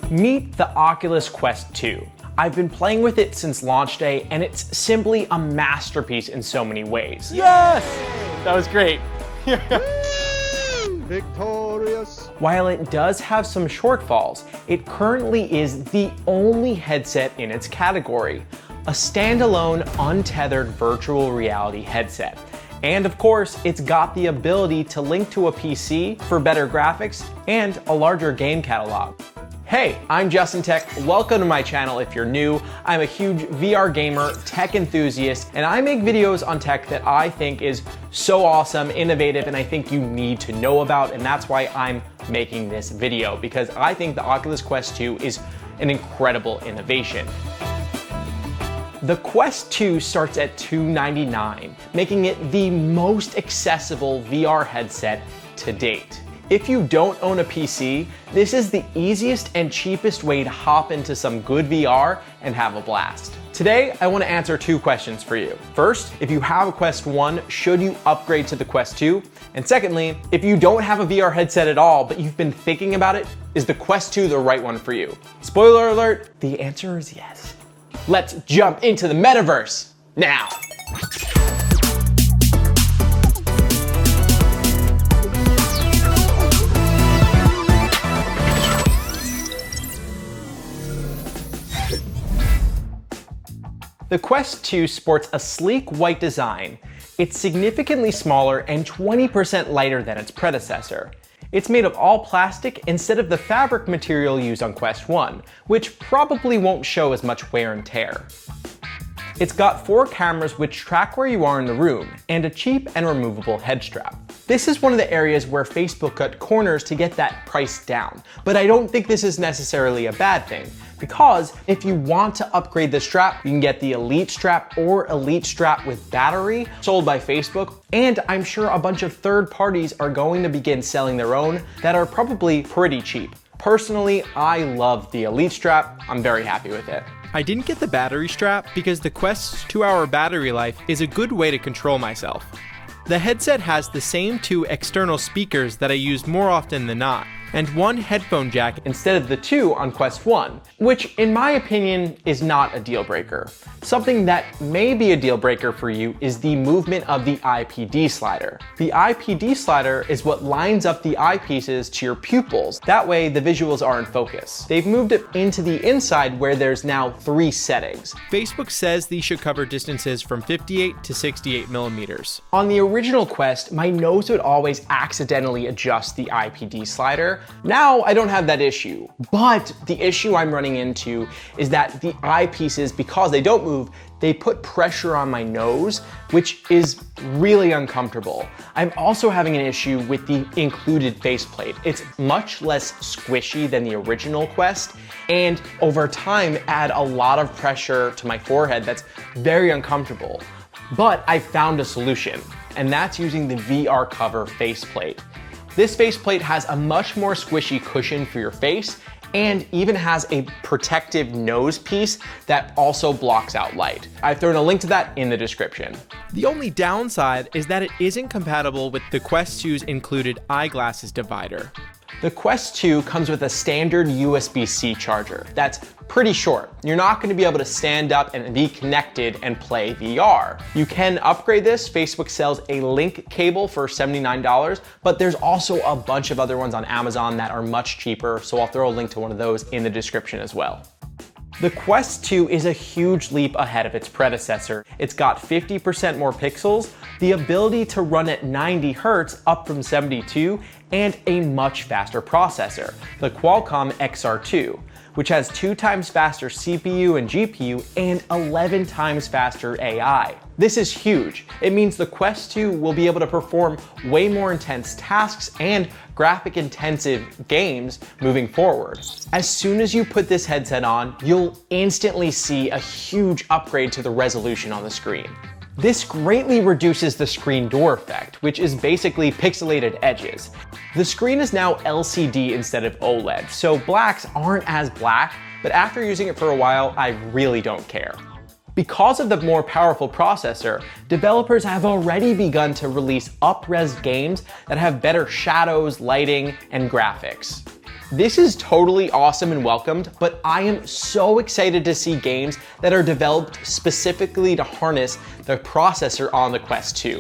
Meet the Oculus Quest 2. I've been playing with it since launch day, and it's simply a masterpiece in so many ways. Yes! That was great. Victorious. While it does have some shortfalls, it currently is the only headset in its category, a standalone, untethered virtual reality headset. And of course, it's got the ability to link to a PC for better graphics and a larger game catalog. Hey, I'm Justin Tech. Welcome to my channel if you're new. I'm a huge VR gamer, tech enthusiast, and I make videos on tech that I think is so awesome, innovative, and I think you need to know about, and that's why I'm making this video, because I think the Oculus Quest 2 is an incredible innovation. The Quest 2 starts at $299, making it the most accessible VR headset to date. If you don't own a PC, this is the easiest and cheapest way to hop into some good VR and have a blast. Today, I want to answer two questions for you. First, if you have a Quest 1, should you upgrade to the Quest 2? And secondly, if you don't have a VR headset at all, but you've been thinking about it, is the Quest 2 the right one for you? Spoiler alert, the answer is yes. Let's jump into the metaverse now. The Quest 2 sports a sleek white design. It's significantly smaller and 20% lighter than its predecessor. It's made of all plastic instead of the fabric material used on Quest 1, which probably won't show as much wear and tear. It's got 4 cameras which track where you are in the room, and a cheap and removable head strap. This is one of the areas where Facebook cut corners to get that price down, but I don't think this is necessarily a bad thing, because if you want to upgrade the strap, you can get the Elite strap or Elite strap with battery sold by Facebook, and I'm sure a bunch of third parties are going to begin selling their own that are probably pretty cheap. Personally, I love the Elite strap. I'm very happy with it. I didn't get the battery strap because the Quest's 2-hour battery life is a good way to control myself. The headset has the same 2 external speakers that I use more often than not, and 1 headphone jack instead of the 2 on Quest 1, which in my opinion is not a deal breaker. Something that may be a deal breaker for you is the movement of the IPD slider. The IPD slider is what lines up the eyepieces to your pupils. That way the visuals are in focus. They've moved it into the inside where there's now 3 settings. Facebook says these should cover distances from 58 to 68 millimeters. On the original Quest, my nose would always accidentally adjust the IPD slider. Now I don't have that issue, but the issue I'm running into is that the eyepieces, because they don't move, they put pressure on my nose, which is really uncomfortable. I'm also having an issue with the included faceplate. It's much less squishy than the original Quest, and over time add a lot of pressure to my forehead that's very uncomfortable. But I found a solution, and that's using the VR Cover faceplate. This faceplate has a much more squishy cushion for your face and even has a protective nose piece that also blocks out light. I've thrown a link to that in the description. The only downside is that it isn't compatible with the Quest 2's included eyeglasses divider. The Quest 2 comes with a standard USB-C charger that's pretty short. You're not going to be able to stand up and be connected and play VR. You can upgrade this. Facebook sells a link cable for $79, but there's also a bunch of other ones on Amazon that are much cheaper, so I'll throw a link to one of those in the description as well. The Quest 2 is a huge leap ahead of its predecessor. It's got 50% more pixels, the ability to run at 90 Hz up from 72, and a much faster processor, the Qualcomm XR2, which has 2 times faster CPU and GPU and 11 times faster AI. This is huge. It means the Quest 2 will be able to perform way more intense tasks and graphic-intensive games moving forward. As soon as you put this headset on, you'll instantly see a huge upgrade to the resolution on the screen. This greatly reduces the screen door effect, which is basically pixelated edges. The screen is now LCD instead of OLED, so blacks aren't as black, but after using it for a while, I really don't care. Because of the more powerful processor, developers have already begun to release up-res games that have better shadows, lighting, and graphics. This is totally awesome and welcomed, but I am so excited to see games that are developed specifically to harness the processor on the Quest 2.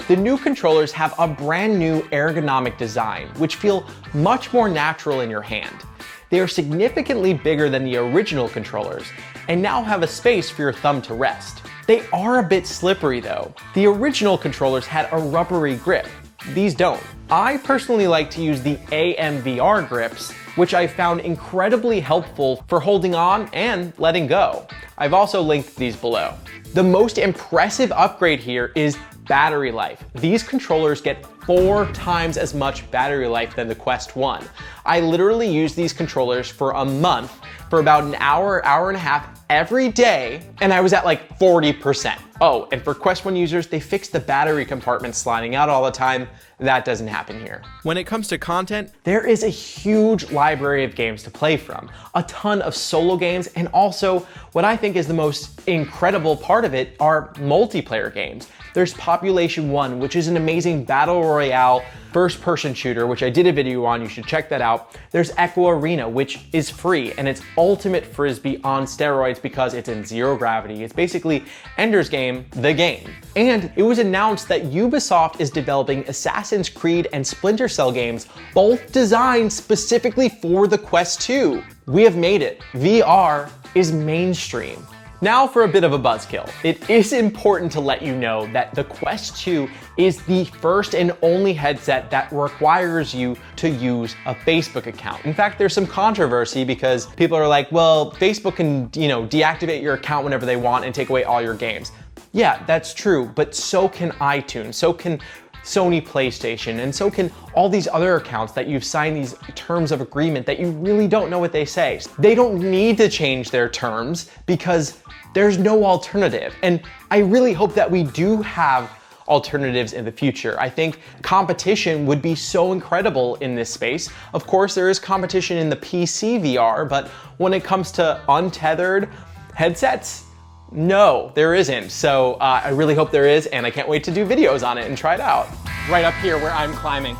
The new controllers have a brand new ergonomic design, which feel much more natural in your hand. They are significantly bigger than the original controllers, and now have a space for your thumb to rest. They are a bit slippery though. The original controllers had a rubbery grip. These don't. I personally like to use the AMVR grips, which I found incredibly helpful for holding on and letting go. I've also linked these below. The most impressive upgrade here is battery life. These controllers get 4 times as much battery life than the Quest 1. I literally use these controllers for a month for about an hour, hour and a half every day, and I was at like 40%. Oh, and for Quest 1 users, they fixed the battery compartment sliding out all the time. That doesn't happen here. When it comes to content, there is a huge library of games to play from, a ton of solo games, and also what I think is the most incredible part of it are multiplayer games. There's Population 1, which is an amazing battle royale first-person shooter, which I did a video on, you should check that out. There's Echo Arena, which is free, and it's ultimate frisbee on steroids because it's in zero gravity. It's basically Ender's Game, the game. And it was announced that Ubisoft is developing Assassin's Creed and Splinter Cell games, both designed specifically for the Quest 2. We have made it. VR is mainstream. Now for a bit of a buzzkill. It is important to let you know that the Quest 2 is the first and only headset that requires you to use a Facebook account. In fact, there's some controversy because people are like, well, Facebook can, deactivate your account whenever they want and take away all your games. Yeah, that's true, but so can iTunes, so can Sony PlayStation, and so can all these other accounts that you've signed these terms of agreement that you really don't know what they say. They don't need to change their terms because there's no alternative. And I really hope that we do have alternatives in the future. I think competition would be so incredible in this space. Of course, there is competition in the PC VR, but when it comes to untethered headsets, no, there isn't. So I really hope there is, and I can't wait to do videos on it and try it out. right up here where I'm climbing.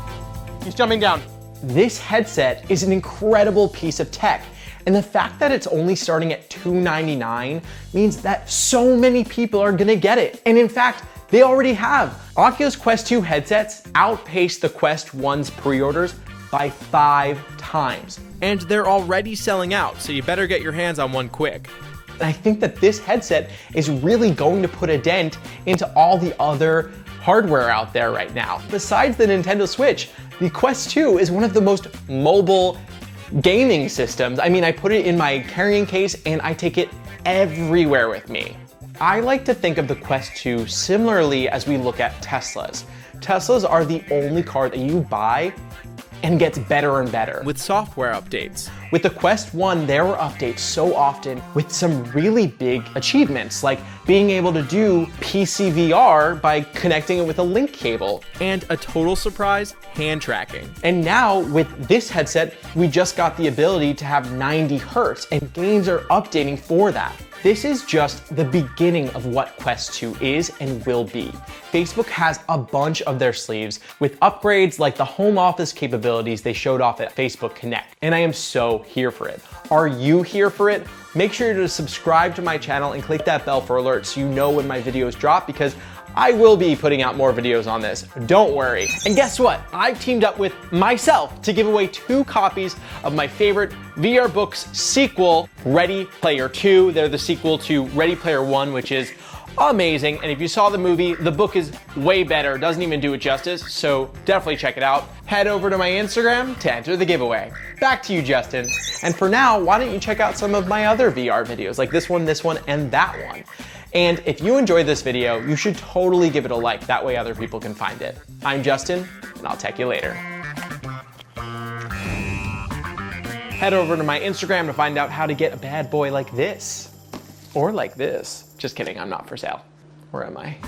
He's jumping down. This headset is an incredible piece of tech. And the fact that it's only starting at $299 means that so many people are gonna get it. And in fact, they already have. Oculus Quest 2 headsets outpaced the Quest 1's pre-orders by 5 times. And they're already selling out, so you better get your hands on one quick. And I think that this headset is really going to put a dent into all the other hardware out there right now. Besides the Nintendo Switch, the Quest 2 is one of the most mobile gaming systems. I mean, I put it in my carrying case and I take it everywhere with me. I like to think of the Quest 2 similarly as we look at Teslas. Teslas are the only car that you buy and gets better and better. With software updates. With the Quest 1, there were updates so often with some really big achievements, like being able to do PC VR by connecting it with a link cable. And a total surprise, hand tracking. And now with this headset, we just got the ability to have 90 Hertz, and games are updating for that. This is just the beginning of what Quest 2 is and will be. Facebook has a bunch of their sleeves with upgrades like the home office capabilities they showed off at Facebook Connect, and I am so here for it. Are you here for it? Make sure to subscribe to my channel and click that bell for alerts so you know when my videos drop, because I will be putting out more videos on this, don't worry. And guess what? I've teamed up with myself to give away 2 copies of my favorite VR Books sequel, Ready Player 2. They're the sequel to Ready Player 1, which is amazing. And if you saw the movie, the book is way better, doesn't even do it justice, so definitely check it out. Head over to my Instagram to enter the giveaway. Back to you, Justin. And for now, why don't you check out some of my other VR videos, like this one, and that one. And if you enjoyed this video, you should totally give it a like, that way other people can find it. I'm Justin, and I'll tech you later. Head over to my Instagram to find out how to get a bad boy like this. Or like this. Just kidding, I'm not for sale. Or am I?